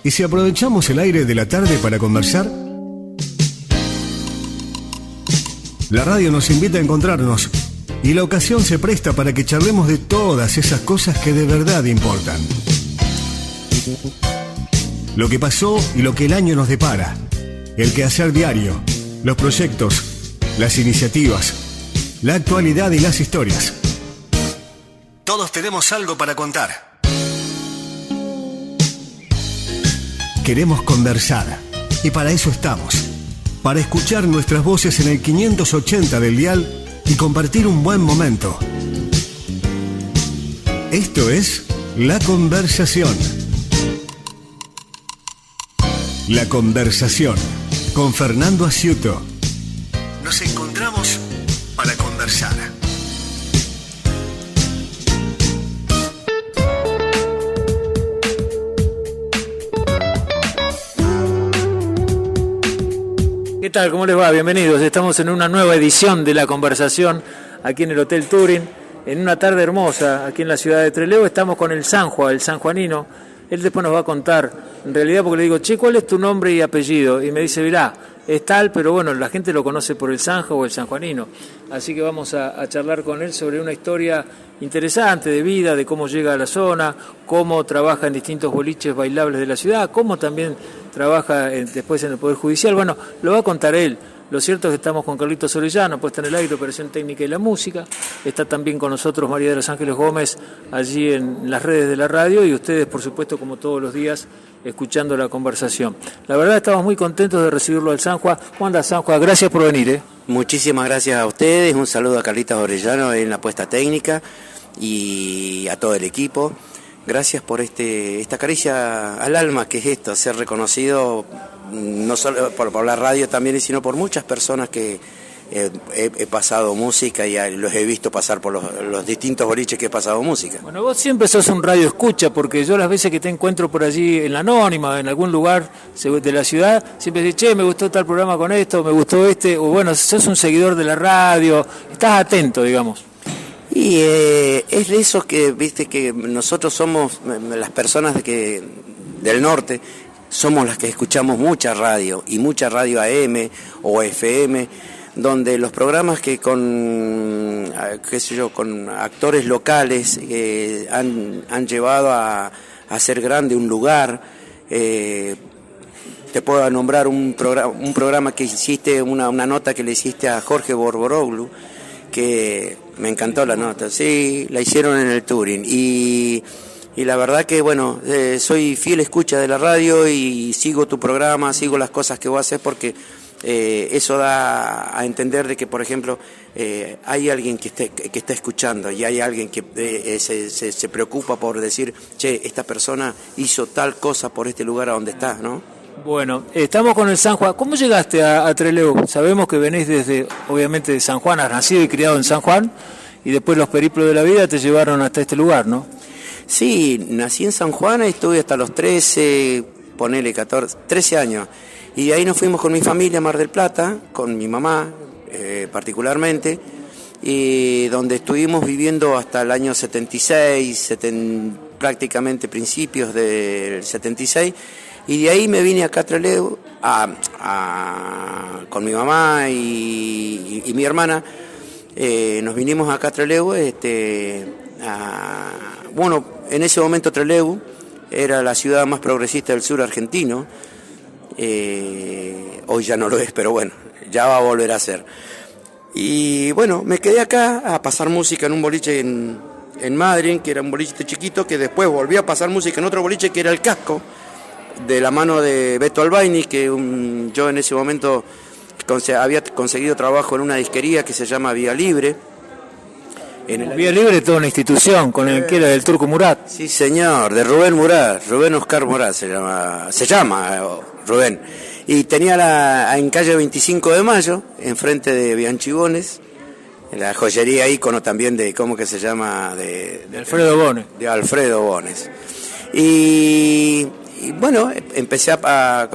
¿Y si aprovechamos el aire de la tarde para conversar? La radio nos invita a encontrarnos y la ocasión se presta para que charlemos de todas esas cosas que de verdad importan. Lo que pasó y lo que el año nos depara, el quehacer diario, los proyectos, las iniciativas, la actualidad y las historias. Todos tenemos algo para contar. Queremos conversar y para eso estamos. Para escuchar nuestras voces en el 580 del dial y compartir un buen momento. Esto es La Conversación. La Conversación con Fernando Asciuto. Nos encontramos para conversar. ¿Qué tal? ¿Cómo les va? Bienvenidos. Estamos en una nueva edición de La Conversación aquí en el Hotel Turing, en una tarde hermosa aquí en la ciudad de Trelew. Estamos con el Sanjua, el sanjuanino. Él después nos va a contar, en realidad, porque le digo, che, ¿cuál es tu nombre y apellido? Y me dice, mirá, es tal, pero bueno, la gente lo conoce por el Sanja o el sanjuanino. Así que vamos a charlar con él sobre una historia interesante de vida, de cómo llega a la zona, cómo trabaja en distintos boliches bailables de la ciudad, cómo también trabaja después en el Poder Judicial. Bueno, lo va a contar él. Lo cierto es que estamos con Carlitos Orellano, puesta en el aire, operación técnica y la música. Está también con nosotros María de los Ángeles Gómez, allí en las redes de la radio, y ustedes, por supuesto, como todos los días, escuchando La Conversación. La verdad, estamos muy contentos de recibirlo al Sanjua. ¿Cómo anda, Sanjua? Gracias por venir. Muchísimas gracias a ustedes. Un saludo a Carlitos Orellano en la puesta técnica y a todo el equipo. Gracias por esta caricia al alma que es esto, ser reconocido no solo por la radio también, sino por muchas personas que he pasado música y los he visto pasar por los distintos boliches que he pasado música. Bueno, vos siempre sos un radio escucha, porque yo las veces que te encuentro por allí en la Anónima, en algún lugar de la ciudad, siempre decís, che, me gustó tal programa con esto, me gustó o bueno, sos un seguidor de la radio, estás atento, digamos. Y es de eso que, viste, que nosotros somos las personas del norte, somos las que escuchamos mucha radio, y mucha radio AM o FM, donde los programas que con actores locales han llevado a hacer grande un lugar. Te puedo nombrar un programa que hiciste, una nota que le hiciste a Jorge Borboroglu, que me encantó la nota, sí, la hicieron en el Turing, y la verdad que bueno, soy fiel escucha de la radio y sigo tu programa, sigo las cosas que vos haces, porque eso da a entender de que, por ejemplo, hay alguien que está escuchando, y hay alguien que se preocupa por decir, che, esta persona hizo tal cosa por este lugar a donde está, ¿no? Bueno, estamos con el Sanjua. ¿Cómo llegaste a Trelew? Sabemos que venís obviamente de San Juan, has nacido y criado en San Juan, y después los periplos de la vida te llevaron hasta este lugar, ¿no? Sí, nací en San Juan, estuve hasta los 13 años, y de ahí nos fuimos con mi familia a Mar del Plata, con mi mamá particularmente, y donde estuvimos viviendo hasta el año 76, prácticamente principios del 76, y de ahí me vine acá a Trelew con mi mamá y mi hermana. Nos vinimos acá a Trelew. Bueno, en ese momento Trelew era la ciudad más progresista del sur argentino. Hoy ya no lo es, pero bueno, ya va a volver a ser. Y bueno, me quedé acá a pasar música en un boliche en Madrid, que era un boliche chiquito, que después volví a pasar música en otro boliche que era El Casco, de la mano de Beto Albaini, que yo en ese momento había conseguido trabajo en una disquería que se llama Vía Libre. Vía Libre, toda una institución, con el que era del Turco Murat. Sí, señor, de Rubén Murat, Rubén Oscar Murat se llama Rubén. Y tenía en calle 25 de Mayo, enfrente de Bianchigones, la joyería ícono también de, ¿cómo que se llama? De Alfredo Bones. De Alfredo Bones. Y bueno, empecé a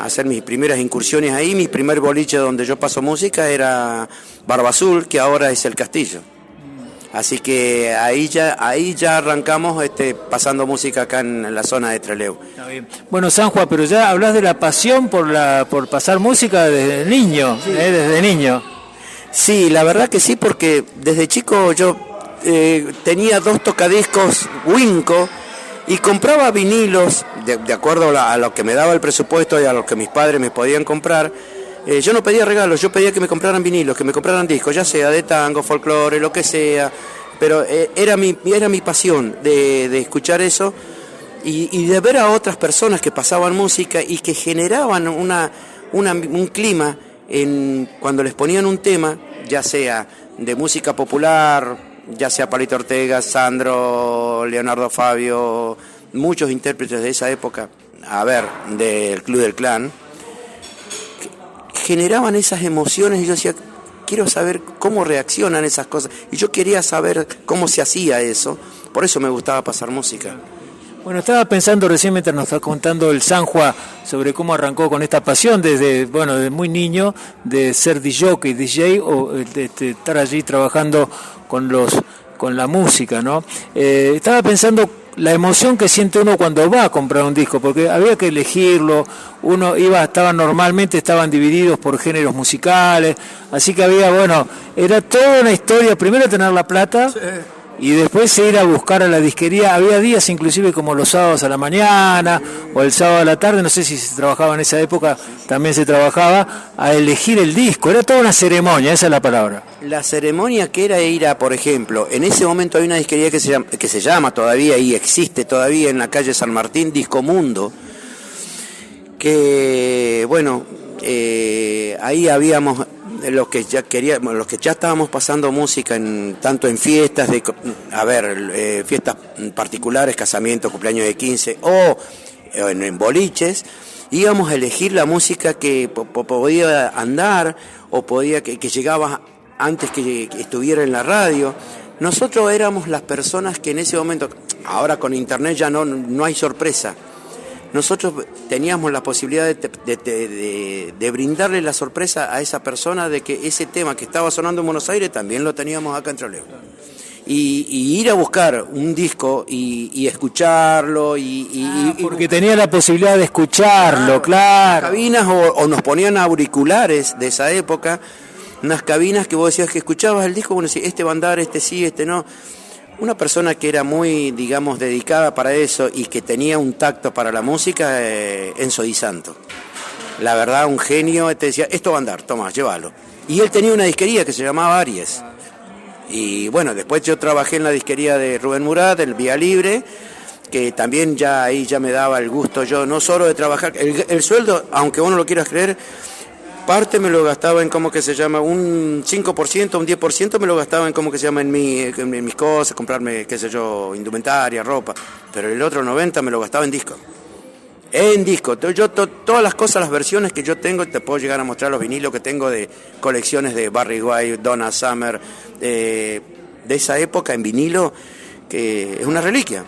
hacer mis primeras incursiones ahí. Mi primer boliche donde yo paso música era Barba Azul, que ahora es El Castillo. Así que ahí ya arrancamos pasando música acá en la zona de Trelew. Está bien. Bueno, Sanjua, pero ya hablas de la pasión por pasar música desde niño, sí. Desde niño. Sí, la verdad que sí, porque desde chico yo tenía 2 tocadiscos Winco y compraba vinilos de acuerdo a lo que me daba el presupuesto y a lo que mis padres me podían comprar. Yo no pedía regalos, yo pedía que me compraran vinilos, que me compraran discos, ya sea de tango, folclore, lo que sea, pero era mi pasión de escuchar eso y de ver a otras personas que pasaban música y que generaban un clima cuando les ponían un tema, ya sea de música popular, ya sea Palito Ortega, Sandro, Leonardo Fabio, muchos intérpretes de esa época, del Club del Clan, generaban esas emociones y yo decía, quiero saber cómo reaccionan esas cosas. Y yo quería saber cómo se hacía eso, por eso me gustaba pasar música. Bueno, estaba pensando recién mientras nos está contando el Sanjua sobre cómo arrancó con esta pasión desde muy niño, de ser DJ o de estar allí trabajando con la música, ¿no? Estaba pensando la emoción que siente uno cuando va a comprar un disco, porque había que elegirlo, estaban divididos por géneros musicales, así que era toda una historia, primero tener la plata, sí, y después ir a buscar a la disquería. Había días inclusive como los sábados a la mañana o el sábado a la tarde, no sé si se trabajaba en esa época, también se trabajaba a elegir el disco, era toda una ceremonia, esa es la palabra. La ceremonia que era ir a, por ejemplo, en ese momento hay una disquería que se llama todavía y existe todavía en la calle San Martín, Disco Mundo, que ahí habíamos los que ya estábamos pasando música tanto en fiestas fiestas particulares, casamientos, cumpleaños de 15 o en boliches, íbamos a elegir la música que podía andar o podía que llegaba antes que estuviera en la radio. Nosotros éramos las personas que en ese momento, ahora con internet ya no hay sorpresa. Nosotros teníamos la posibilidad de brindarle la sorpresa a esa persona de que ese tema que estaba sonando en Buenos Aires también lo teníamos acá en Trelew. Y ir a buscar un disco y escucharlo porque tenía la posibilidad de escucharlo, claro. Cabinas o nos ponían auriculares de esa época, unas cabinas que vos decías que escuchabas el disco, este va a andar, este sí, este no. Una persona que era muy, dedicada para eso y que tenía un tacto para la música, Enzo Di Santo. La verdad, un genio, te decía, esto va a andar, toma, llévalo. Y él tenía una disquería que se llamaba Aries. Y después yo trabajé en la disquería de Rubén Murat, en Vía Libre, que también ahí ya me daba el gusto yo, no solo de trabajar, el sueldo, aunque vos no lo quieras creer, parte me lo gastaba en un 5%, un 10% me lo gastaba en mis cosas, comprarme, indumentaria, ropa, pero el otro 90% me lo gastaba en disco. Yo todas las cosas, las versiones que yo tengo, te puedo llegar a mostrar los vinilos que tengo de colecciones de Barry White, Donna Summer, de esa época en vinilo, que es una reliquia.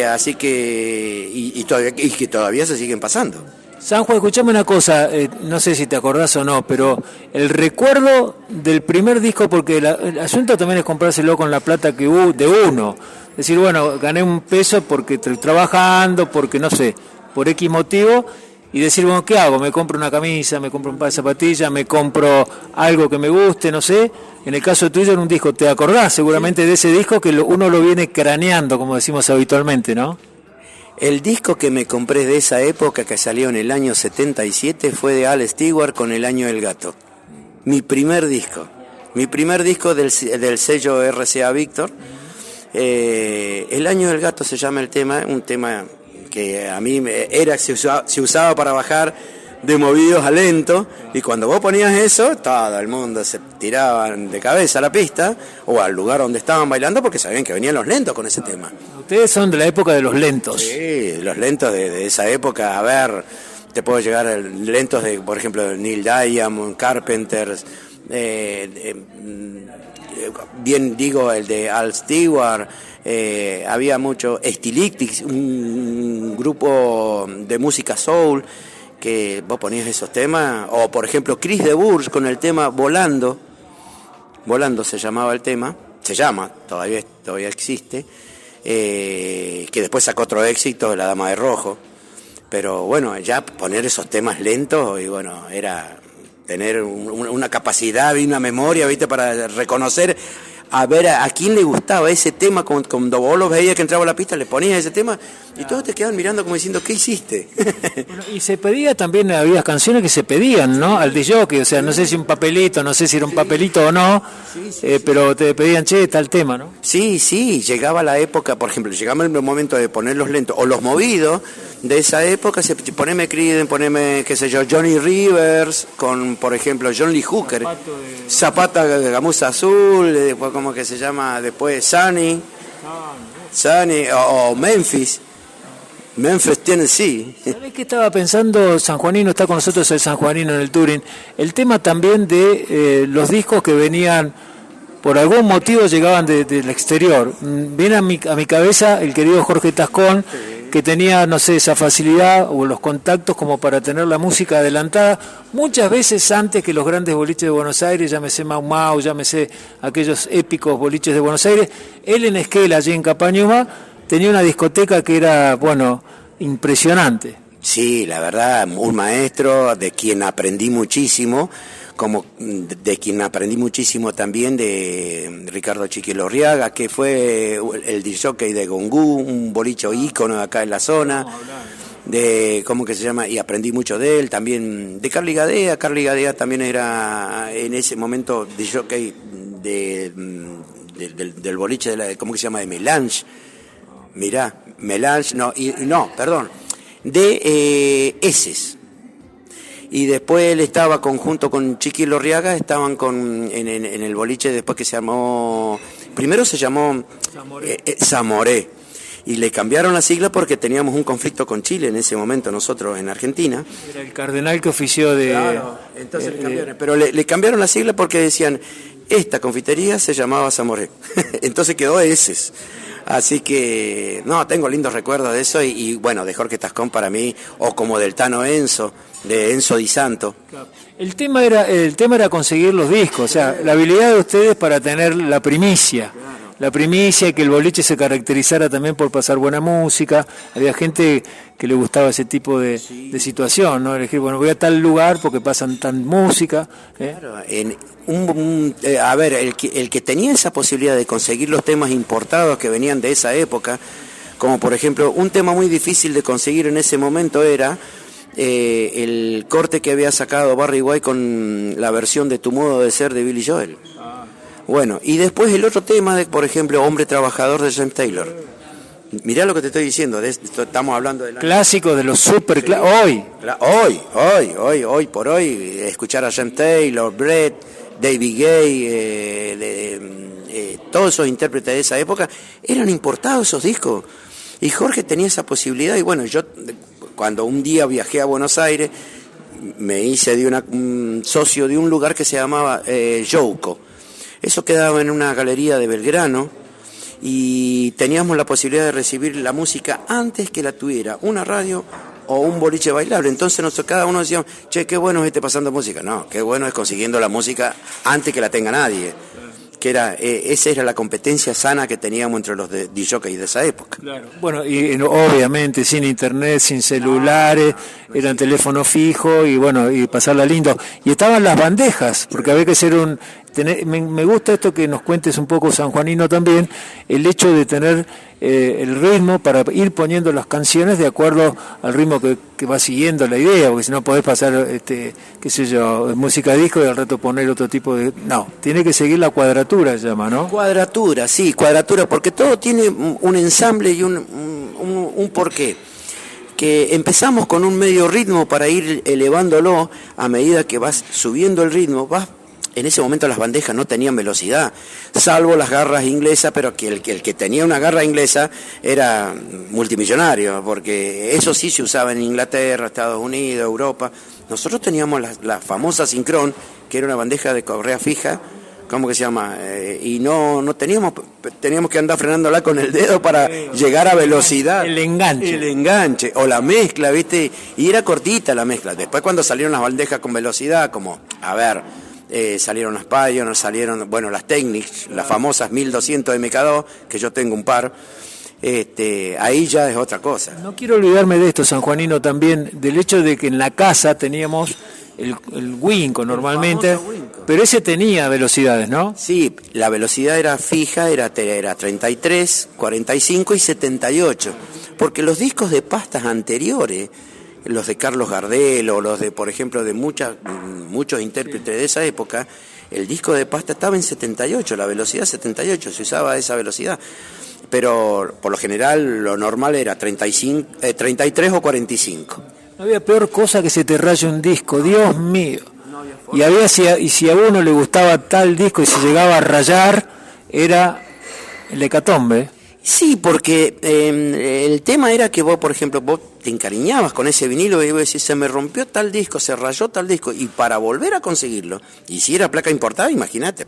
Así que, y que todavía se siguen pasando. Sanjua, escuchame una cosa, no sé si te acordás o no, pero el recuerdo del primer disco, porque el asunto también es comprárselo con la plata de uno. Es decir, gané un peso porque estoy trabajando, porque no sé, por X motivo, y decir, ¿qué hago? Me compro una camisa, me compro un par de zapatillas, me compro algo que me guste, no sé. En el caso tuyo era un disco, ¿te acordás seguramente de ese disco que uno lo viene craneando, como decimos habitualmente, ¿no? El disco que me compré de esa época, que salió en el año 77, fue de Al Stewart con El Año del Gato. Mi primer disco del sello RCA Víctor. El Año del Gato se llama el tema, un tema que a mí se usaba para bajar de movidos a lento, y cuando vos ponías eso, todo el mundo se tiraban de cabeza a la pista o al lugar donde estaban bailando porque sabían que venían los lentos con ese tema. Ustedes son de la época de los lentos. Sí, los lentos de esa época. Te puedo llegar a lentos de, por ejemplo, Neil Diamond, Carpenters, el de Al Stewart. Había mucho Stylistics, un grupo de música soul, que vos ponías esos temas, o por ejemplo Chris de Burgh con el tema Volando se llamaba el tema, se llama, todavía existe, que después sacó otro éxito, La Dama de Rojo. Pero bueno, ya poner esos temas lentos, y bueno, era tener una capacidad y una memoria, ¿viste? Para reconocer, a ver a quién le gustaba ese tema. Cuando vos lo veías que entraba a la pista, le ponías ese tema y todos te quedan mirando como diciendo, ¿qué hiciste? Bueno, y se pedía también, había canciones que se pedían, ¿no? Al disc-jockey, o sea, no sé si un papelito, no sé si era un papelito o no, pero te pedían, che, tal tema, ¿no? Sí, llegaba la época, por ejemplo, llegaba el momento de ponerlos lentos, o los movidos de esa época, poneme Creedence, poneme, qué sé yo, Johnny Rivers, con, por ejemplo, John Lee Hooker, Zapata de Gamuza Azul, después, ¿cómo que se llama? Después Sunny, o Memphis, Tennessee. ¿Sabés qué estaba pensando? Sanjuanino, está con nosotros el sanjuanino en el Touring. El tema también de los discos que venían, por algún motivo llegaban del exterior. Viene a mi cabeza el querido Jorge Tascón, que tenía, no sé, esa facilidad o los contactos como para tener la música adelantada, muchas veces antes que los grandes boliches de Buenos Aires, llámese Mau Mau, llámese aquellos épicos boliches de Buenos Aires. Él en Esquel, allí en Capañuma, tenía una discoteca que era, bueno, impresionante. Sí, la verdad, un maestro de quien aprendí muchísimo, como de quien aprendí muchísimo también de Ricardo Chiqui Lorriaga, que fue el disjockey de Gongú, un bolicho ícono acá en la zona, de ¿cómo que se llama? Y aprendí mucho de él, también de Carly Gadea. Carly Gadea también era en ese momento disjockey del boliche de la, ¿cómo que se llama? De Melange. Mirá, Melange, de Eses. Y después él estaba junto con Chiqui Lorriaga, estaban en el boliche después que se llamó, primero se llamó Zamoré, y le cambiaron la sigla porque teníamos un conflicto con Chile en ese momento nosotros en Argentina. Era el cardenal que ofició de... Claro, entonces le cambiaron, pero le cambiaron la sigla porque decían, esta confitería se llamaba Zamoré, entonces quedó Eses. Así que, no, tengo lindos recuerdos de eso y bueno, de Jorge Tascón para mí, o como del Tano Enzo, de Enzo Di Santo. Claro. El tema era conseguir los discos, o sea, la habilidad de ustedes para tener la primicia. La primicia y que el boliche se caracterizara también por pasar buena música. Había gente que le gustaba ese tipo de situación, ¿no? Elegir, bueno, voy a tal lugar porque pasan tan música. Claro, a ver, el que tenía esa posibilidad de conseguir los temas importados que venían de esa época, como por ejemplo, un tema muy difícil de conseguir en ese momento era el corte que había sacado Barry White con la versión de Tu Modo de Ser de Billy Joel. Bueno, y después el otro tema de, por ejemplo, Hombre Trabajador de James Taylor. Mirá lo que te estoy diciendo, estamos hablando de clásico de los super hoy por hoy, escuchar a James Taylor, Brett, David Gay, todos esos intérpretes de esa época eran importados esos discos. Y Jorge tenía esa posibilidad y bueno, yo cuando un día viajé a Buenos Aires me hice de un socio de un lugar que se llamaba Jouco. Eso quedaba en una galería de Belgrano y teníamos la posibilidad de recibir la música antes que la tuviera una radio o un boliche bailable. Entonces nosotros cada uno decíamos, che, qué bueno es pasando música. No, qué bueno es consiguiendo la música antes que la tenga nadie. Que esa era la competencia sana que teníamos entre los DJs de esa época. Claro. Bueno, y obviamente sin internet, sin celulares, eran teléfono fijo y bueno, y pasarla lindo. Y estaban las bandejas, porque había que ser me gusta esto que nos cuentes un poco, sanjuanino también, el hecho de tener el ritmo para ir poniendo las canciones de acuerdo al ritmo que va siguiendo la idea, porque si no podés pasar, qué sé yo, música disco y al rato poner otro tipo de... No, tiene que seguir la cuadratura, se llama, ¿no? Cuadratura, porque todo tiene un ensamble y un porqué. Que empezamos con un medio ritmo para ir elevándolo a medida que vas subiendo el ritmo, en ese momento las bandejas no tenían velocidad, salvo las garras inglesas, pero que el que tenía una garra inglesa era multimillonario, porque eso sí se usaba en Inglaterra, Estados Unidos, Europa. Nosotros teníamos la famosa Syncron, que era una bandeja de correa fija, ¿cómo que se llama? Y no teníamos que andar frenándola con el dedo para llegar a velocidad. El enganche, o la mezcla, ¿viste? Y era cortita la mezcla. Después cuando salieron las bandejas con velocidad, como, a ver... salieron las Pioneer, salieron, bueno, las Technics, las famosas 1200 MK2, que yo tengo un par. Ahí ya es otra cosa. No quiero olvidarme de esto, sanjuanino, también, del hecho de que en la casa teníamos el Winco normalmente, pero ese tenía velocidades, ¿no? Sí, la velocidad era fija, era 33, 45 y 78, porque los discos de pastas anteriores, los de Carlos Gardel o los de, por ejemplo, de muchos intérpretes de esa época, el disco de pasta estaba en 78, la velocidad 78, se usaba esa velocidad. Pero por lo general lo normal era 33 o 45. No había peor cosa que se te raye un disco, Dios mío. Y si a uno le gustaba tal disco y se llegaba a rayar, era el hecatombe. Sí, porque el tema era que vos, por ejemplo, vos te encariñabas con ese vinilo y vos decís, se me rompió tal disco, se rayó tal disco, y para volver a conseguirlo, y si era placa importada, imagínate,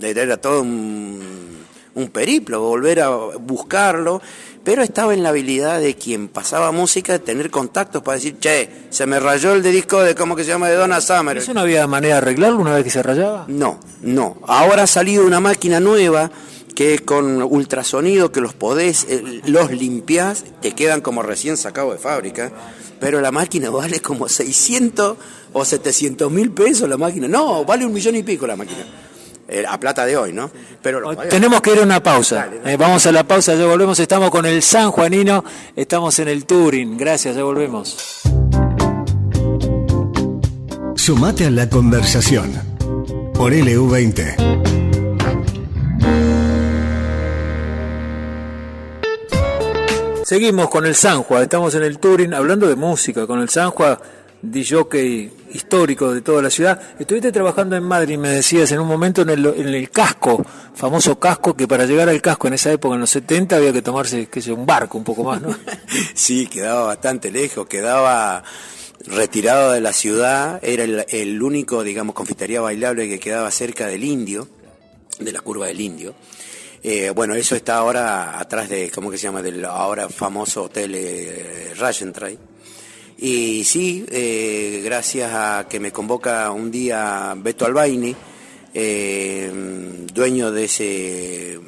era todo un periplo, volver a buscarlo, pero estaba en la habilidad de quien pasaba música de tener contactos para decir, che, se me rayó el de disco de, ¿cómo que se llama?, de Donna Summer. ¿Eso no había manera de arreglarlo una vez que se rayaba? No. Ahora ha salido una máquina nueva que es con ultrasonido, que los limpiás, te quedan como recién sacados de fábrica, pero la máquina vale como 600 o 700 mil pesos la máquina. No, vale 1 millón y pico la máquina. A plata de hoy, ¿no? Pero tenemos que ir a una pausa. Dale. Vamos a la pausa, ya volvemos. Estamos con el sanjuanino, estamos en el Touring. Gracias, ya volvemos. Sumate a la conversación por LU20. Seguimos con el Sanjua, estamos en el Touring hablando de música, con el Sanjua, disjockey histórico de toda la ciudad. Estuviste trabajando en Madrid, me decías en un momento en el casco, famoso casco, que para llegar al casco en esa época, en los 70, había que tomarse, un barco un poco más, ¿no? Sí, quedaba bastante lejos, quedaba retirado de la ciudad, era el único, digamos, confitería bailable que quedaba cerca del Indio, de la curva del Indio. Bueno, eso está ahora atrás de, ¿cómo que se llama?, del ahora famoso hotel Rajentray. Y sí, gracias a que me convoca un día Beto Albaini, dueño de ese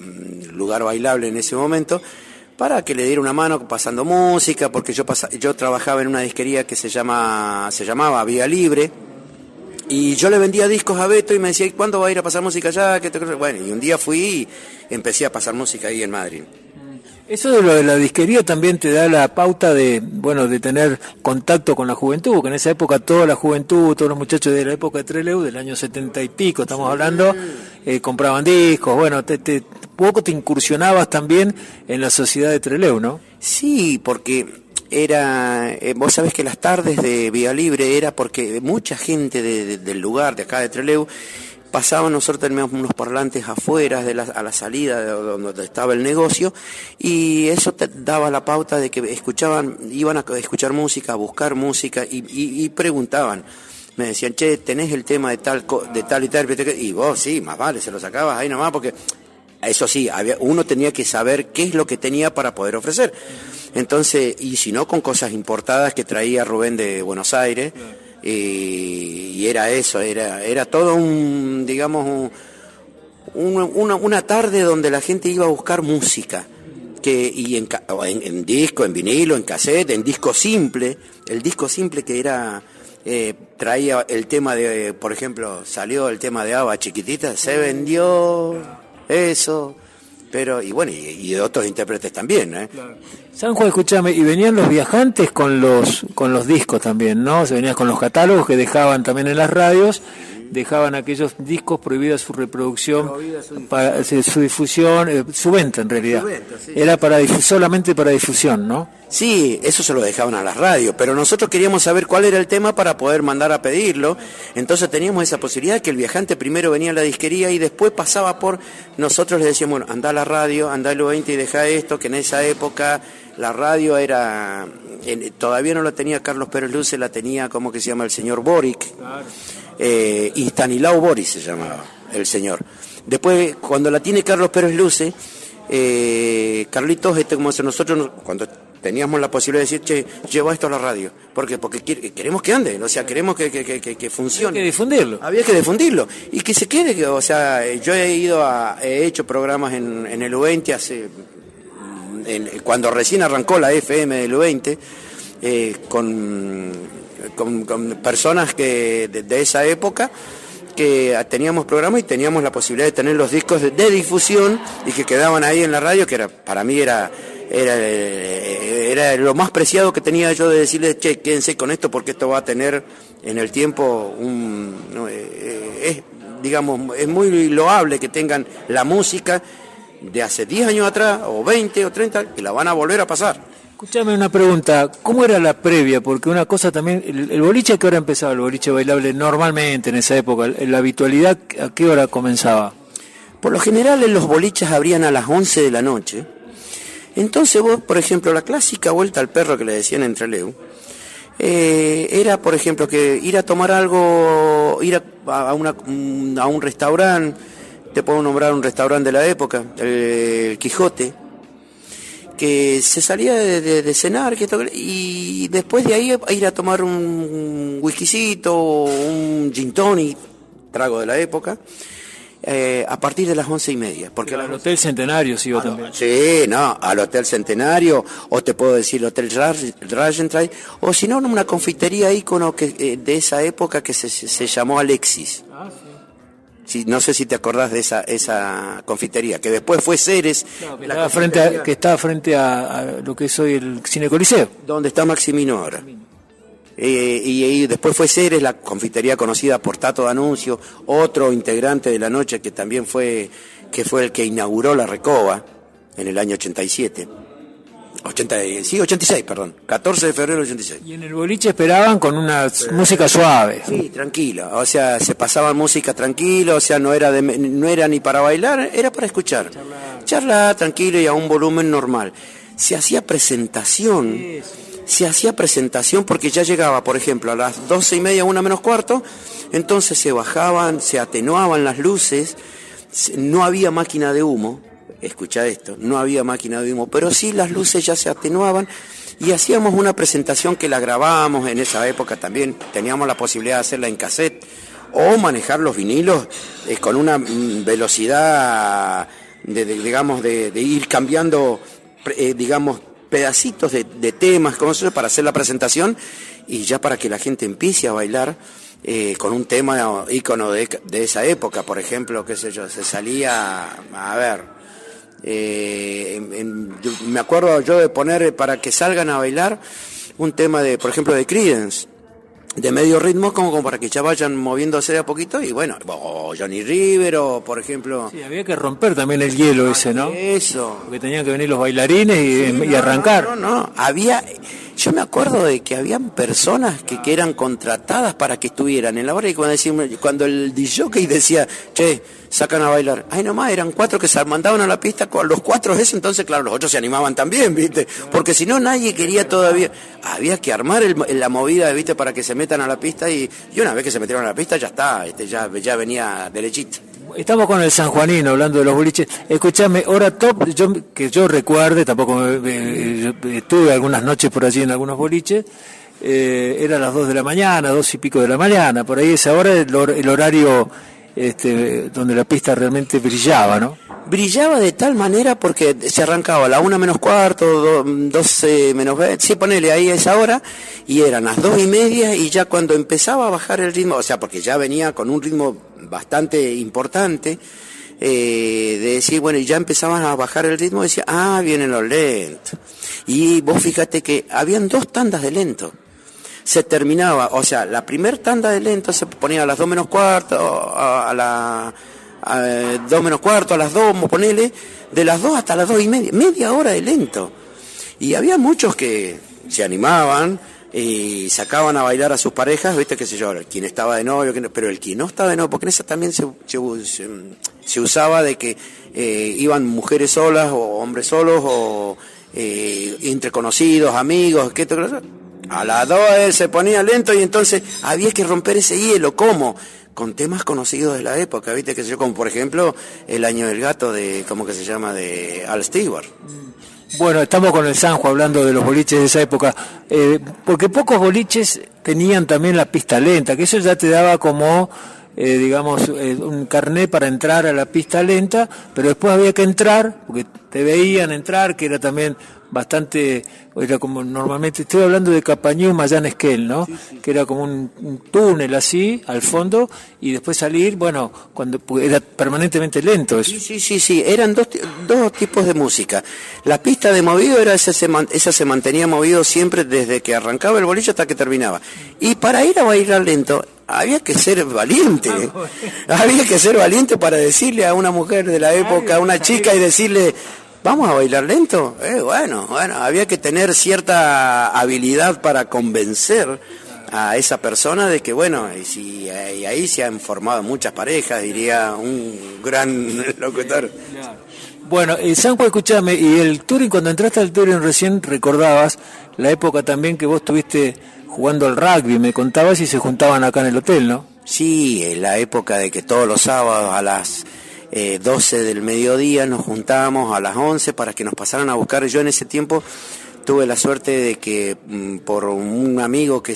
lugar bailable en ese momento, para que le diera una mano pasando música, porque yo trabajaba en una disquería que se llamaba Vía Libre, y yo le vendía discos a Beto y me decía, ¿cuándo va a ir a pasar música allá? Bueno, y un día fui y empecé a pasar música ahí en Madrid. Eso de lo de la disquería también te da la pauta de tener contacto con la juventud, porque en esa época toda la juventud, todos los muchachos de la época de Trelew, del año 70 y pico, estamos hablando, compraban discos, poco te incursionabas también en la sociedad de Trelew, ¿no? Sí, porque vos sabés que las tardes de Vía Libre era porque mucha gente del lugar, de acá de Trelew, pasaban, nosotros teníamos unos parlantes afuera a la salida de donde estaba el negocio, y eso te daba la pauta de que iban a escuchar música, a buscar música, y preguntaban. Me decían, che, ¿tenés el tema de tal y tal? Y vos, sí, más vale, se lo sacabas ahí nomás, porque eso sí, uno tenía que saber qué es lo que tenía para poder ofrecer. Entonces, y si no, con cosas importadas que traía Rubén de Buenos Aires, y era eso, era todo una tarde donde la gente iba a buscar música, en disco, en vinilo, en cassette, en disco simple, el disco simple que era, traía el tema de, por ejemplo, salió el tema de ABBA, Chiquitita, se vendió eso. Pero, y de otros intérpretes también, ¿eh? Claro. Sanjo, escúchame, y venían los viajantes con los discos también, ¿no? Se venían con los catálogos que dejaban también en las radios, dejaban aquellos discos, prohibida su reproducción, su difusión, su venta en realidad. Sí. Era solamente para difusión, ¿no? Sí, eso se lo dejaban a las radios, pero nosotros queríamos saber cuál era el tema para poder mandar a pedirlo, entonces teníamos esa posibilidad que el viajante primero venía a la disquería y después pasaba nosotros le decíamos, bueno, anda a la radio, anda al 20 y deja esto, que en esa época la radio todavía no la tenía Carlos Pérez Luce, la tenía, ¿cómo que se llama?, el señor Boric. Claro. Y Stanislao Boris se llamaba el señor. Después, cuando la tiene Carlos Pérez Luce, Carlitos, como nosotros, cuando teníamos la posibilidad de decir, che, lleva esto a la radio. ¿Por qué? Porque queremos que ande, o sea, queremos que funcione. Había que difundirlo. Había que difundirlo. Y que se quede, o sea, yo he hecho programas en el U20 cuando recién arrancó la FM del U20, con personas que de esa época, que teníamos programas y teníamos la posibilidad de tener los discos de difusión y que quedaban ahí en la radio, que para mí era lo más preciado que tenía yo, de decirles, che, quédense con esto porque esto va a tener en el tiempo es muy loable que tengan la música de hace 10 años atrás, o 20 o 30, que la van a volver a pasar. Escuchame una pregunta, ¿cómo era la previa? Porque una cosa también, el boliche, ¿a qué hora empezaba el boliche bailable normalmente en esa época? ¿La habitualidad a qué hora comenzaba? Por lo general los boliches abrían a las 11 de la noche. Entonces vos, por ejemplo, la clásica vuelta al perro que le decían en Trelew, era, por ejemplo, que ir a tomar algo, ir a un restaurante, te puedo nombrar un restaurante de la época, el Quijote, que se salía de cenar, y después de ahí ir a tomar un whiskycito, un gin tonic, trago de la época, a partir de las 11:30. Porque al Hotel Centenario sí iba también. Sí, no, al Hotel Centenario, o te puedo decir el Hotel Ragentrail, o si no, una confitería ícono de esa época que se llamó Alexis. Ah, sí. Sí, no sé si te acordás de esa confitería, que después fue Ceres. Claro, que estaba frente a lo que es hoy el Cine Coliseo. Donde está Maximino ahora. Y después fue Ceres, la confitería conocida por Tato D'Annunzio, otro integrante de la noche que también fue el que inauguró la Recoba en el año 87. 86, perdón. 14 de febrero del 86. Y en el boliche esperaban con una música suave. Sí, tranquila. O sea, se pasaba música tranquila, o sea, no era ni para bailar, era para escuchar. Charlar tranquilo y a un volumen normal. Se hacía presentación. Porque ya llegaba, por ejemplo, a las 12:30, 1:45, entonces se bajaban, se atenuaban las luces, no había máquina de humo. Escucha esto, no había máquina de humo, pero sí las luces ya se atenuaban y hacíamos una presentación que la grabábamos en esa época también, teníamos la posibilidad de hacerla en cassette o manejar los vinilos con una velocidad de ir cambiando, pedacitos de temas para hacer la presentación y ya para que la gente empiece a bailar. Con un tema ícono de esa época, por ejemplo, qué sé yo, se salía, a ver, me acuerdo yo de poner para que salgan a bailar un tema por ejemplo, de Creedence, de medio ritmo, como para que ya vayan moviéndose de a poquito, y bueno, o Johnny River, o por ejemplo... Sí, había que romper también el hielo ese, ¿no? Eso. Porque tenían que venir los bailarines y arrancar. No, yo me acuerdo de que habían personas que eran contratadas para que estuvieran en la hora, y cuando el DJ decía, che, sacan a bailar, ay nomás, eran 4 que se mandaban a la pista, con los 4 eso, entonces claro, los 8 se animaban también, ¿viste? Porque si no, nadie quería todavía, había que armar la movida, ¿viste? Para que se metan a la pista, y una vez que se metieron a la pista ya está, ya venía derechito. Estamos con el sanjuanino, hablando de los boliches. Escuchame, hora top, que yo recuerde, tampoco estuve algunas noches por allí en algunos boliches, era las 2 de la mañana, 2 y pico de la mañana, por ahí esa hora el horario donde la pista realmente brillaba, ¿no? Brillaba de tal manera porque se arrancaba a la 1:45, 12 menos 20, sí, ponele ahí a esa hora, y eran las 2:30, y ya cuando empezaba a bajar el ritmo, o sea, porque ya venía con un ritmo bastante importante, de decir, bueno, y ya empezaban a bajar el ritmo, decía, vienen los lentos. Y vos fíjate que habían 2 tandas de lento. Se terminaba, o sea, la primer tanda de lento se ponía a las 2:45, a las 2:45, a las 2, ponele, de las 2 hasta las 2:30, media hora de lento. Y había muchos que se animaban y sacaban a bailar a sus parejas, viste, qué sé yo, quien estaba de novio, pero el que no estaba de novio, porque en esa también se usaba de que iban mujeres solas o hombres solos, o entre conocidos, amigos, ¿qué te crees? A las 2 él se ponía lento, y entonces había que romper ese hielo. ¿Cómo? Con temas conocidos de la época, ¿viste? Que sé yo, como por ejemplo El Año del Gato de, ¿cómo que se llama? De Al Stewart. Bueno, estamos con el Sanjo hablando de los boliches de esa época, porque pocos boliches tenían también la pista lenta, que eso ya te daba como, digamos, un carné para entrar a la pista lenta, pero después había que entrar, porque te veían entrar, que era también bastante, era como normalmente, estoy hablando de Capañú, Mayán Esquel, ¿no? Sí, sí. Que era como un túnel así, al fondo, y después salir, bueno, cuando era permanentemente lento eso. Sí, eran dos tipos de música. La pista de movido era esa se mantenía movido siempre desde que arrancaba el boliche hasta que terminaba. Y para ir a bailar lento, había que ser valiente. Había que ser valiente para decirle a una mujer de la época, a una chica, y decirle: ¿vamos a bailar lento? Bueno, había que tener cierta habilidad para convencer a esa persona de que, bueno, y ahí se han formado muchas parejas, diría un gran locutor. Bueno, Sanjo, escuchame, y el touring, cuando entraste al touring recién recordabas la época también que vos estuviste jugando al rugby, me contabas, y se juntaban acá en el hotel, ¿no? Sí, en la época de que todos los sábados a las 12 del mediodía nos juntábamos a las 11 para que nos pasaran a buscar. Yo en ese tiempo tuve la suerte de que por un amigo que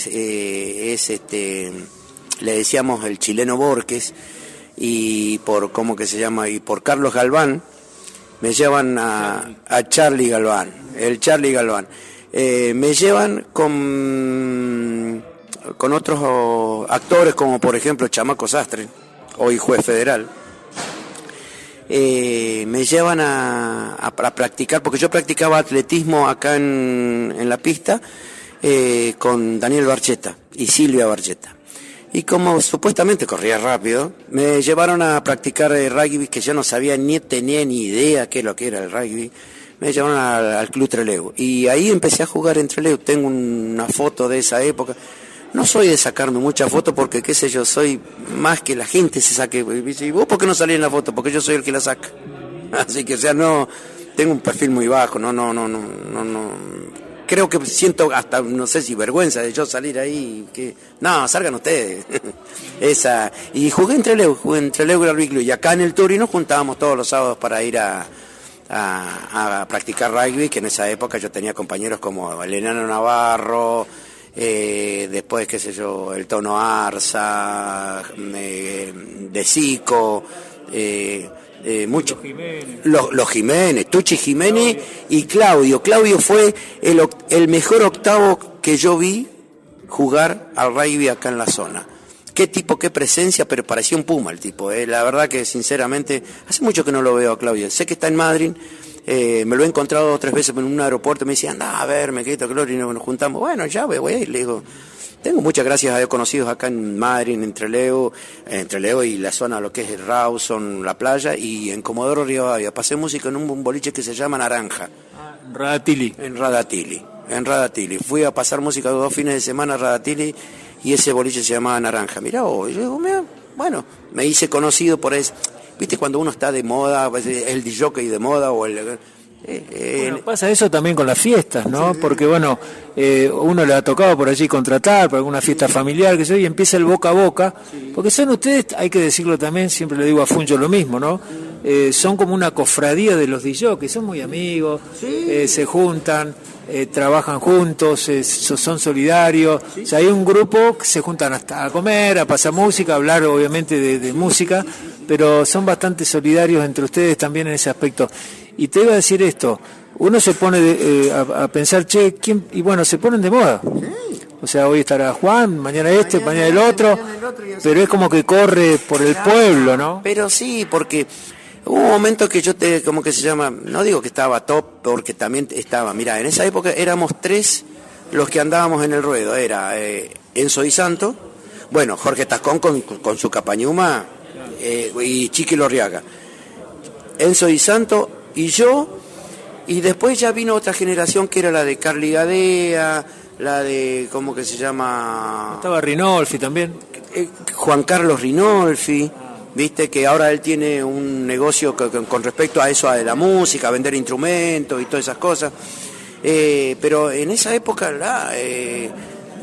le decíamos el chileno Borges, y por y por Carlos Galván, me llevan a Charlie Galván, el Charlie Galván. Me llevan con otros actores, como por ejemplo Chamaco Sastre, hoy juez federal. Me llevan a practicar, porque yo practicaba atletismo acá en la pista con Daniel Barcheta y Silvia Barcheta. Y como supuestamente corría rápido, me llevaron a practicar rugby, que yo no tenía ni idea qué es lo que era el rugby. Me llevaron al Club Trelew y ahí empecé a jugar en Trelew. Tengo una foto de esa época. No soy de sacarme muchas fotos porque, qué sé yo, soy más que la gente se saque. ¿Y vos por qué no salís en la foto? Porque yo soy el que la saca. Así que, o sea, no, tengo un perfil muy bajo, no. Creo que siento hasta, no sé si vergüenza de yo salir ahí, no, salgan ustedes. Y jugué en Trelew Rugby Club, y acá en el Touring nos juntábamos todos los sábados para ir a practicar rugby, que en esa época yo tenía compañeros como el Enano Navarro, después, qué sé yo, el Tono Arza, De Sico, los Jiménez, Tucci Jiménez y Claudio. Claudio fue el mejor octavo que yo vi jugar al rugby acá en la zona. Qué tipo, qué presencia, pero parecía un puma el tipo. La verdad que sinceramente, hace mucho que no lo veo a Claudio. Sé que está en Madrid, me lo he encontrado 3 veces en un aeropuerto, me decía: anda a verme, querido Claudio, y nos juntamos. Bueno, ya voy a ir, le digo. Tengo muchas gracias a Dios conocidos acá en Madrid, en Trelew y la zona, lo que es el Rawson, la playa, y en Comodoro Rivadavia. Pasé música en un boliche que se llama Naranja. Radatili. En Radatili. Fui a pasar música 2 fines de semana a Radatili, y ese boliche se llamaba Naranja. Mirá, yo digo, bueno, me hice conocido por eso. ¿Viste cuando uno está de moda, el DJ de moda o el... Bueno, pasa eso también con las fiestas, ¿no? Sí. Porque, bueno, uno le ha tocado por allí contratar para alguna fiesta familiar, que sé, y empieza el boca a boca, sí. Porque son ustedes, hay que decirlo también, siempre le digo a Funcho lo mismo, ¿no? Son como una cofradía de los DJs, que son muy amigos, sí. Se juntan, trabajan juntos, son solidarios. Sí. O sea, hay un grupo que se juntan hasta a comer, a pasar música, a hablar obviamente de música, pero son bastante solidarios entre ustedes también en ese aspecto. Y te iba a decir esto, uno se pone a pensar, ¿quién? Y bueno, se ponen de moda. Sí. O sea, hoy estará Juan, mañana mañana el otro, pero es como que corre por el pueblo, ¿no? Pero sí, porque hubo un momento que como que se llama, no digo que estaba top, porque también estaba, mira, en esa época éramos 3 los que andábamos en el ruedo, era Enzo Di Santo, bueno, Jorge Tascón con su Capañuma, y Chiqui Lorriaga, Enzo Di Santo y yo, y después ya vino otra generación que era la de Carly Gadea, la de, ¿cómo que se llama? Estaba Rinolfi también. Juan Carlos Rinolfi, viste que ahora él tiene un negocio con respecto a eso, a la música, a vender instrumentos y todas esas cosas. Pero en esa época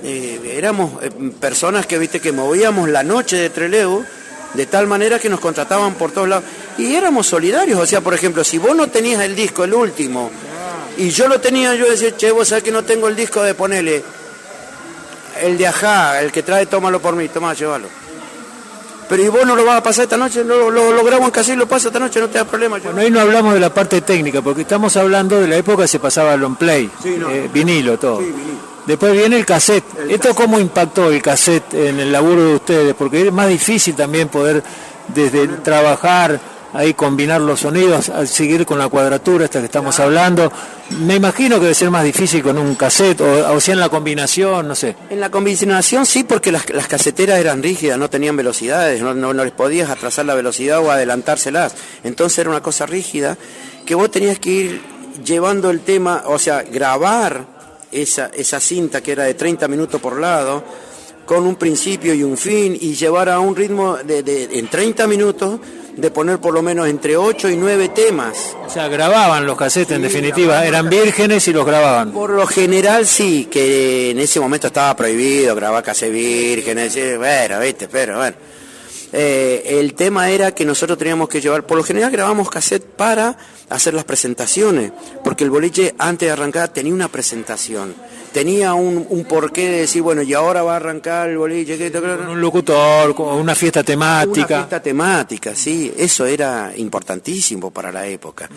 éramos personas que, viste, que movíamos la noche de Trelew, de tal manera que nos contrataban por todos lados y éramos solidarios. O sea, por ejemplo, si vos no tenías el disco, el último, Y yo lo tenía, yo decía, che, vos sabés que no tengo el disco de Ponele, el de Ajá, el que trae Tómalo por mí, tomá, llévalo. Pero ¿y vos no lo vas a pasar esta noche? Lo grabo en casa y lo paso esta noche, no te da problema. Bueno, ahí no hablamos de la parte técnica, porque estamos hablando de la época que se pasaba long play, Sí, no. vinilo, todo. Sí, vinilo. Después viene el cassette. ¿Esto cómo impactó el cassette en el laburo de ustedes? Porque es más difícil también poder desde trabajar, ahí combinar los sonidos, al seguir con la cuadratura esta que estamos hablando. Me imagino que debe ser más difícil con un cassette, o sea en la combinación, no sé. En la combinación sí, porque las caseteras eran rígidas, no tenían velocidades, no les podías atrasar la velocidad o adelantárselas. Entonces era una cosa rígida que vos tenías que ir llevando el tema, o sea, grabar esa cinta que era de 30 minutos por lado, con un principio y un fin, y llevar a un ritmo en 30 minutos de poner por lo menos entre 8 y 9 temas. O sea, grababan los cassettes en definitiva, eran vírgenes y los grababan. Por lo general sí, que en ese momento estaba prohibido grabar cassettes vírgenes, bueno, viste, pero bueno. El tema era que nosotros teníamos que llevar, por lo general grabamos cassette para hacer las presentaciones, porque el boliche antes de arrancar tenía una presentación, tenía un porqué de decir, bueno, y ahora va a arrancar el boliche, Con un locutor, con una fiesta temática. Una fiesta temática, sí, eso era importantísimo para la época.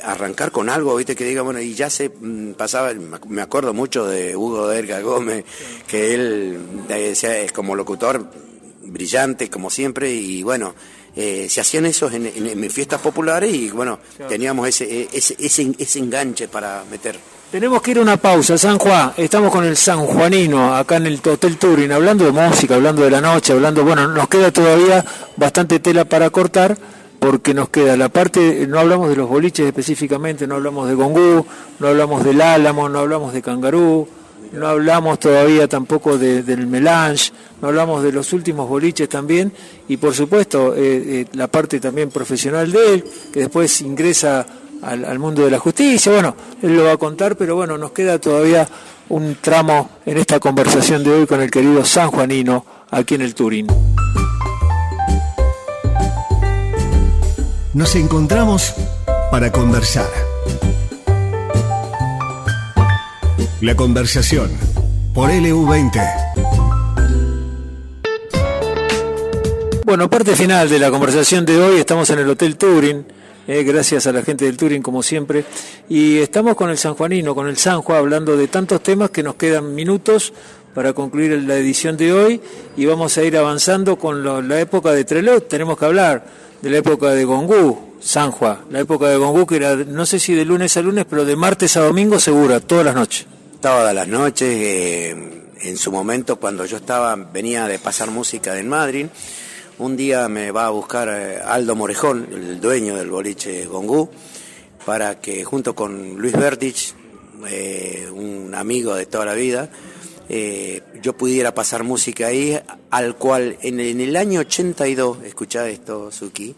Arrancar con algo, viste, que diga, bueno, y ya se pasaba, me acuerdo mucho de Hugo Derga Gómez, que él decía, como locutor brillante, como siempre, y bueno, se hacían esos en fiestas populares y bueno, claro, teníamos ese enganche para meter. Tenemos que ir a una pausa, San Juan. Estamos con el sanjuanino acá en el Hotel Turing, hablando de música, hablando de la noche, bueno, nos queda todavía bastante tela para cortar, porque nos queda la parte, no hablamos de los boliches específicamente, no hablamos de Gongú, no hablamos del Álamo, no hablamos de Cangarú, no hablamos todavía tampoco del Melange, no hablamos de los últimos boliches también, y por supuesto la parte también profesional de él, que después ingresa al mundo de la justicia. Bueno, él lo va a contar, pero bueno, nos queda todavía un tramo en esta conversación de hoy con el querido sanjuanino aquí en el Turing. Nos encontramos para conversar. La conversación por LU20. Bueno, parte final de la conversación de hoy. Estamos en el Hotel Turing, gracias a la gente del Turing como siempre, y estamos con el sanjuanino, con el Sanjua, hablando de tantos temas que nos quedan minutos para concluir la edición de hoy, y vamos a ir avanzando con la época de Trelew. Tenemos que hablar de la época de Gongú, Sanjua, la época de Gongú que era, no sé si de lunes a lunes, pero de martes a domingo segura, todas las noches. Todas las noches, en su momento cuando yo venía de pasar música en Madrid, un día me va a buscar Aldo Morejón, el dueño del boliche Gongú, para que junto con Luis Bertich, un amigo de toda la vida, yo pudiera pasar música ahí, al cual en el año 82, escuchá esto, Suki,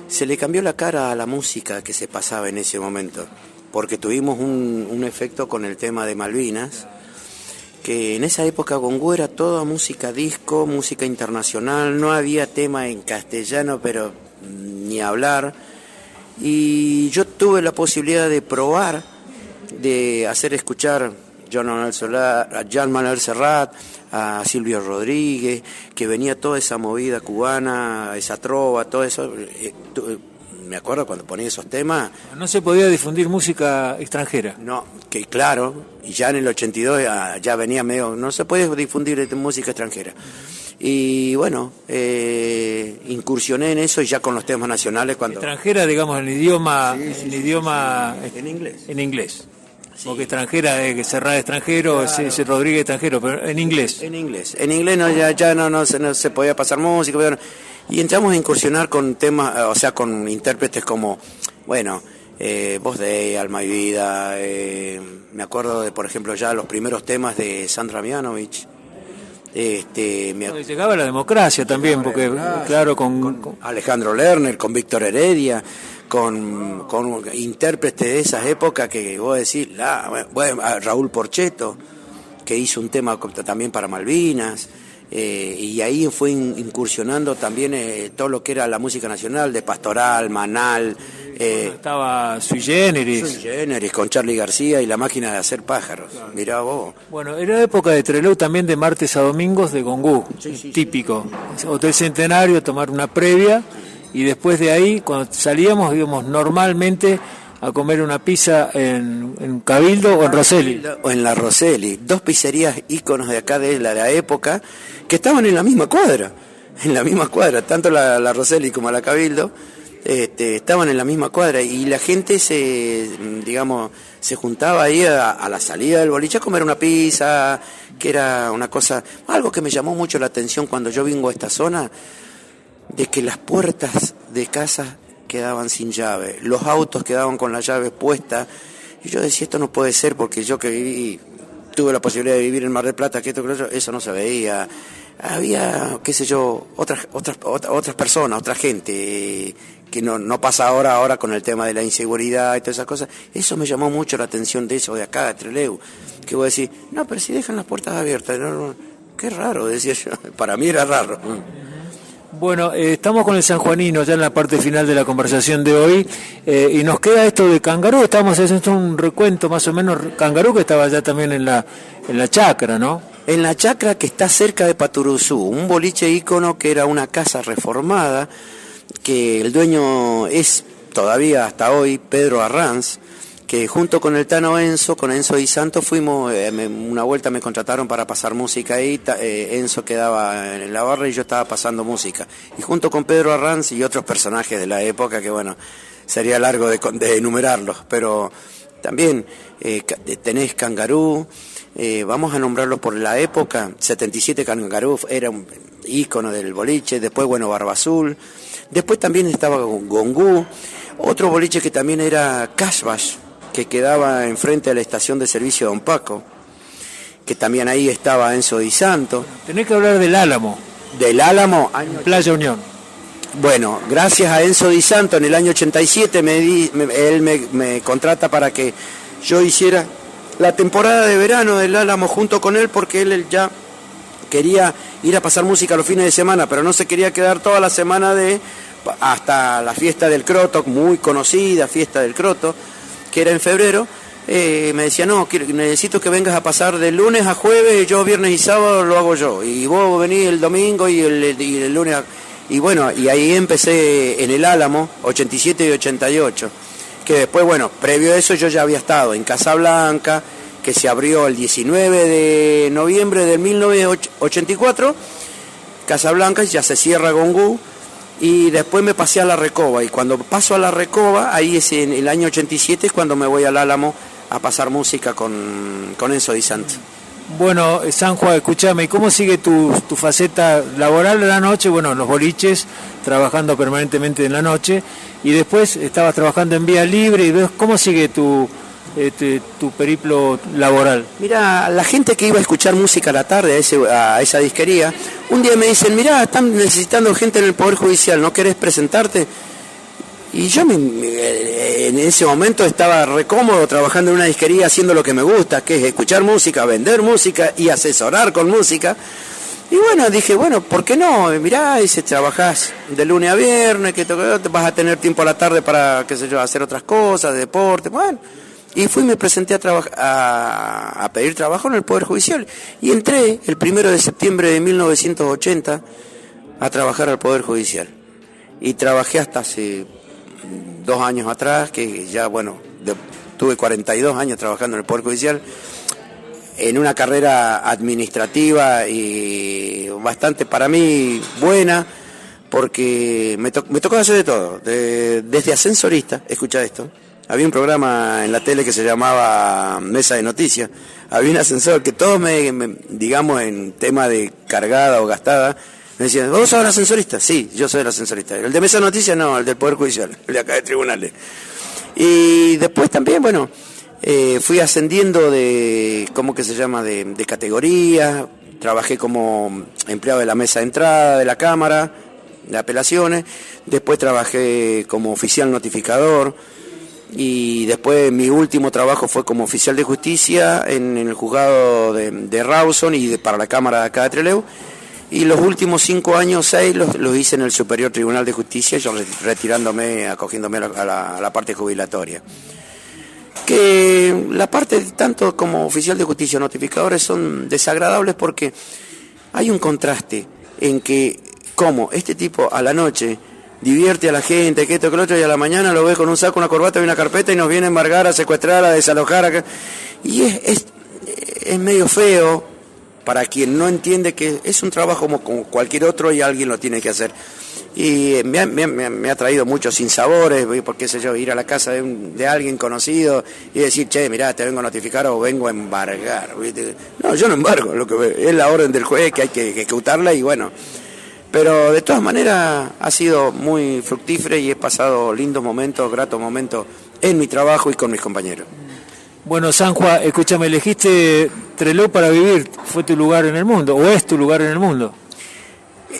se le cambió la cara a la música que se pasaba en ese momento, porque tuvimos un efecto con el tema de Malvinas, que en esa época Gongú era toda música disco, música internacional, no había tema en castellano, pero ni hablar, y yo tuve la posibilidad de probar, de hacer escuchar a Jean Manuel Serrat, a Silvio Rodríguez, que venía toda esa movida cubana, esa trova, todo eso. Me acuerdo cuando ponía esos temas. No se podía difundir música extranjera. No, que claro, y ya en el 82 ya venía medio, no se puede difundir música extranjera. Y bueno, incursioné en eso y ya con los temas nacionales cuando... Extranjera, digamos, en idioma... En inglés. En inglés. Sí. Porque extranjera, Serrat extranjero, claro. Rodríguez extranjero, pero en inglés. En inglés no, ya no se podía pasar música, pero, y entramos a incursionar con temas, o sea, con intérpretes como, bueno, Voz de Alma y Vida, me acuerdo de, por ejemplo, ya los primeros temas de Sandra Mianovich. Llegaba la democracia también, porque claro, con Alejandro Lerner, con Víctor Heredia, con intérpretes de esas épocas que vos decís, Raúl Porchetto, que hizo un tema también para Malvinas, y ahí fue incursionando también todo lo que era la música nacional, de Pastoral, Manal, Estaba Sui Generis. Sui Generis, con Charly García y La Máquina de Hacer Pájaros. Claro. Mirá vos. Bueno, era época de Trelew también de martes a domingos de Gongú, típico. Sí. Hotel Centenario, tomar una previa y después de ahí, cuando salíamos, íbamos normalmente a comer una pizza en Cabildo o en Rosselli. O en la Rosselli, dos pizzerías íconos de acá de la época que estaban en la misma cuadra, tanto la Rosselli como la Cabildo. Estaban en la misma cuadra y la gente se juntaba ahí a la salida del boliche a comer una pizza, que era una cosa, algo que me llamó mucho la atención cuando yo vengo a esta zona, de que las puertas de casa quedaban sin llave, los autos quedaban con las llaves puestas, y yo decía, esto no puede ser, porque yo que tuve la posibilidad de vivir en Mar del Plata, que eso no se veía. Había, qué sé yo, otras personas, otra gente, que no pasa ahora con el tema de la inseguridad y todas esas cosas. Eso me llamó mucho la atención de eso de acá, de Trelew, que voy a decir, no, pero si dejan las puertas abiertas, no, qué raro, decía yo, para mí era raro. Bueno, estamos con el sanjuanino ya en la parte final de la conversación de hoy, y nos queda esto de Cangarú. Estamos haciendo un recuento más o menos. Cangarú, que estaba ya también en la chacra, ¿no? En la chacra, que está cerca de Paturuzú, un boliche ícono que era una casa reformada, que el dueño es todavía hasta hoy Pedro Arranz, que junto con el Tano Enzo, con Enzo Di Santo, fuimos, una vuelta me contrataron para pasar música ahí. Enzo quedaba en la barra y yo estaba pasando música. Y junto con Pedro Arranz y otros personajes de la época, que bueno, sería largo de enumerarlos, pero también tenés Cangarú. Vamos a nombrarlos por la época. 77 Cangarú era un ícono del boliche. Después, bueno, Barba Azul. Después también estaba Gongú. Otro boliche que también era Cashbash, que quedaba enfrente de la estación de servicio de Don Paco, que también ahí estaba Enzo Di Santo. Tenés que hablar del Álamo. Del Álamo, Playa Unión. Bueno, gracias a Enzo Di Santo, en el año 87 él me contrata para que yo hiciera la temporada de verano del Álamo junto con él, porque él ya quería ir a pasar música los fines de semana, pero no se quería quedar toda la semana hasta la fiesta del Croto, muy conocida fiesta del Croto, que era en febrero. Me decía, no, necesito que vengas a pasar de lunes a jueves, yo viernes y sábado lo hago yo, y vos venís el domingo y el lunes. Y bueno, y ahí empecé en el Álamo, 87 y 88. Que después, bueno, previo a eso yo ya había estado en Casablanca, que se abrió el 19 de noviembre de 1984, Casablanca, ya se cierra Gongú, y después me pasé a La Recoba, y cuando paso a La Recoba, ahí es en el año 87, es cuando me voy al Álamo a pasar música con Enzo Di Santo. Bueno, Sanjua, escúchame, ¿y cómo sigue tu faceta laboral de la noche? Bueno, en los boliches, trabajando permanentemente en la noche, y después estabas trabajando en Vía Libre, y ves cómo sigue tu periplo laboral. Mira, la gente que iba a escuchar música a la tarde a esa disquería, un día me dicen, mira, están necesitando gente en el Poder Judicial, ¿no querés presentarte? Y yo en ese momento estaba recómodo trabajando en una disquería haciendo lo que me gusta, que es escuchar música, vender música y asesorar con música. Y bueno, dije, bueno, ¿por qué no? Mirá, y si trabajás de lunes a viernes, que vas a tener tiempo a la tarde para, qué sé yo, hacer otras cosas, deporte, bueno. Y fui y me presenté a pedir trabajo en el Poder Judicial. Y entré el 1 de septiembre de 1980 a trabajar al Poder Judicial. Y trabajé hasta hace 2 años atrás, que ya, bueno, tuve 42 años trabajando en el Poder Judicial, en una carrera administrativa y bastante, para mí, buena, porque me tocó hacer de todo, desde ascensorista, escucha esto, había un programa en la tele que se llamaba Mesa de Noticias, había un ascensor que todos digamos, en tema de cargada o gastada, me decían, ¿vos sos el ascensorista? Sí, yo soy el ascensorista. El de Mesa de Noticias no, el del Poder Judicial, el de acá de tribunales. Y después también, bueno, fui ascendiendo de categoría, trabajé como empleado de la mesa de entrada de la Cámara de Apelaciones, después trabajé como oficial notificador, y después mi último trabajo fue como oficial de justicia en el juzgado de Rawson y para la Cámara de acá de Trelew. y los últimos 5 años, 6, los hice en el Superior Tribunal de Justicia, yo retirándome, acogiéndome a la parte jubilatoria. Que la parte, tanto como oficial de justicia o notificadores, son desagradables porque hay un contraste en que, como este tipo a la noche divierte a la gente, que esto, que lo otro, y a la mañana lo ves con un saco, una corbata y una carpeta y nos viene a embargar, a secuestrar, a desalojar. Y es medio feo para quien no entiende que es un trabajo como cualquier otro y alguien lo tiene que hacer. Y me ha traído muchos sinsabores, porque sé yo, ir a la casa de alguien conocido y decir, che, mirá, te vengo a notificar o vengo a embargar. ¿Viste? No, yo no embargo, es la orden del juez que hay que ejecutarla y bueno. Pero de todas maneras ha sido muy fructífero y he pasado lindos momentos, gratos momentos en mi trabajo y con mis compañeros. Bueno, Sanjua, escúchame, elegiste Trelew para vivir, fue tu lugar en el mundo, o es tu lugar en el mundo.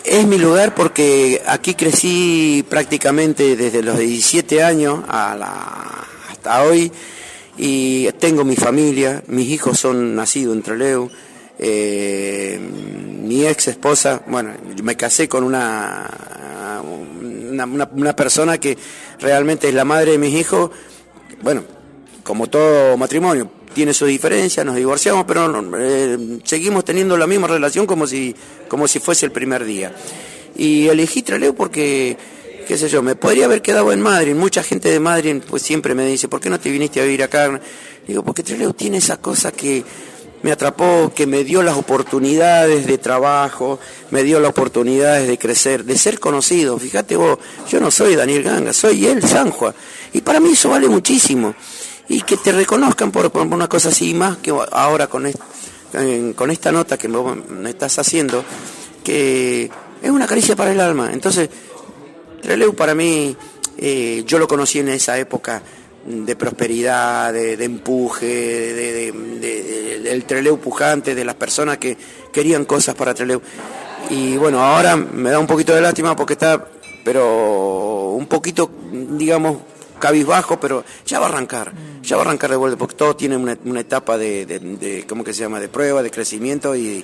Es mi lugar porque aquí crecí prácticamente desde los 17 años hasta hoy y tengo mi familia, mis hijos son nacidos en Trelew, mi ex esposa, bueno, me casé con una persona que realmente es la madre de mis hijos, bueno, como todo matrimonio, tiene sus diferencias, nos divorciamos, pero seguimos teniendo la misma relación como si fuese el primer día. Y elegí Trelew porque, qué sé yo, me podría haber quedado en Madrid. Mucha gente de Madrid pues siempre me dice, ¿por qué no te viniste a vivir acá? Digo, porque Trelew tiene esa cosa que me atrapó, que me dio las oportunidades de trabajo, me dio las oportunidades de crecer, de ser conocido. Fíjate vos, yo no soy Daniel Ganga, soy el Sanjua. Y para mí eso vale muchísimo. Y que te reconozcan por una cosa así, más que ahora con esta nota que me estás haciendo, que es una caricia para el alma. Entonces, Trelew para mí, yo lo conocí en esa época de prosperidad, de empuje, del Trelew pujante, de las personas que querían cosas para Trelew. Y bueno, ahora me da un poquito de lástima porque está, pero un poquito, digamos, cabizbajo, pero ya va a arrancar de vuelta, porque todo tiene una etapa de ¿cómo que se llama?, de prueba, de crecimiento y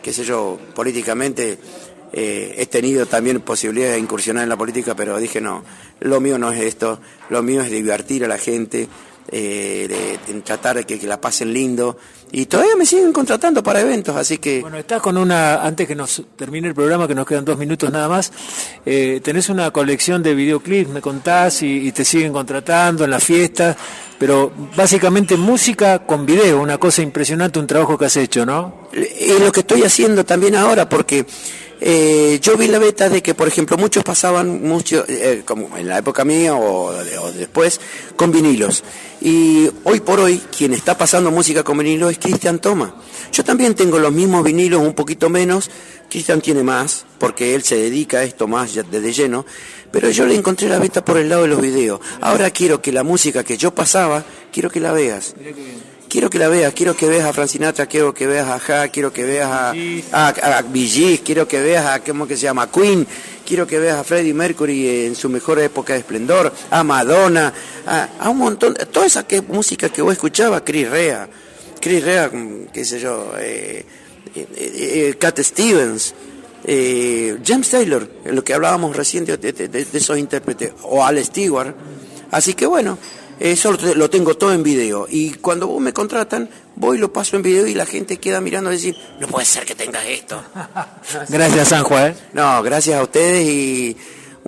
qué sé yo, políticamente he tenido también posibilidades de incursionar en la política, pero dije no, lo mío no es esto, lo mío es divertir a la gente, tratar de que la pasen lindo, y todavía me siguen contratando para eventos, así que... Bueno, estás con antes que nos termine el programa, que nos quedan 2 minutos nada más, tenés una colección de videoclips, me contás, y te siguen contratando en las fiestas, pero básicamente música con video, una cosa impresionante, un trabajo que has hecho, ¿no? Es lo que estoy haciendo también ahora, porque... yo vi la beta de que, por ejemplo, muchos pasaban, como en la época mía o después, con vinilos. Y hoy por hoy, quien está pasando música con vinilos es Cristian Thomas. Yo también tengo los mismos vinilos, un poquito menos. Cristian tiene más, porque él se dedica a esto más de lleno. Pero yo le encontré la beta por el lado de los videos. Ahora quiero que la música que yo pasaba, quiero que la veas. Quiero que la veas, quiero que veas a Frank Sinatra, quiero que veas a Ja, quiero que veas a Bee Gees, quiero que veas a, ¿cómo que se llama?, Queen, quiero que veas a Freddie Mercury en su mejor época de esplendor, a Madonna, a un montón, toda esa música que vos escuchabas, Chris Rea, qué sé yo, Cat Stevens, James Taylor, lo que hablábamos recién de esos intérpretes, o Al Stewart, así que bueno, eso lo tengo todo en video, y cuando vos me contratan, voy y lo paso en video y la gente queda mirando y decir, no puede ser que tengas esto. Gracias, Sanjua. No, gracias a ustedes y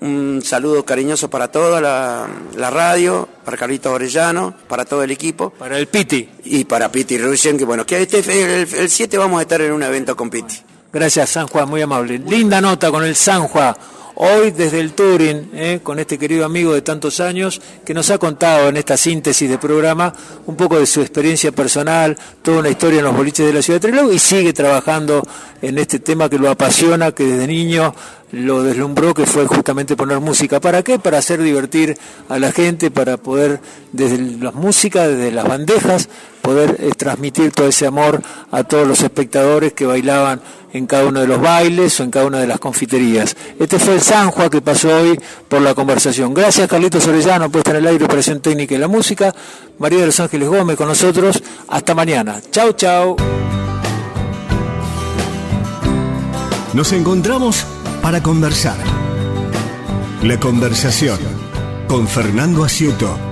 un saludo cariñoso para toda la radio, para Carlitos Orellano, para todo el equipo. Para el Piti. Y para Piti Ruyen, que bueno, que el 7 vamos a estar en un evento con Piti. Gracias, Sanjua, muy amable. Linda nota con el Sanjua. Hoy desde el Turing, con este querido amigo de tantos años, que nos ha contado en esta síntesis de programa un poco de su experiencia personal, toda una historia en los boliches de la ciudad de Trelew, y sigue trabajando en este tema que lo apasiona, que desde niño lo deslumbró, que fue justamente poner música. ¿Para qué? Para hacer divertir a la gente, para poder, desde la música, desde las bandejas, poder transmitir todo ese amor a todos los espectadores que bailaban en cada uno de los bailes o en cada una de las confiterías. Este fue el Sanjua que pasó hoy por la conversación. Gracias, Carlitos Orellano, puesta en el aire, operación técnica y la música. María de los Ángeles Gómez con nosotros. Hasta mañana. Chau, chau. Nos encontramos para conversar. La conversación con Fernando Asiuto.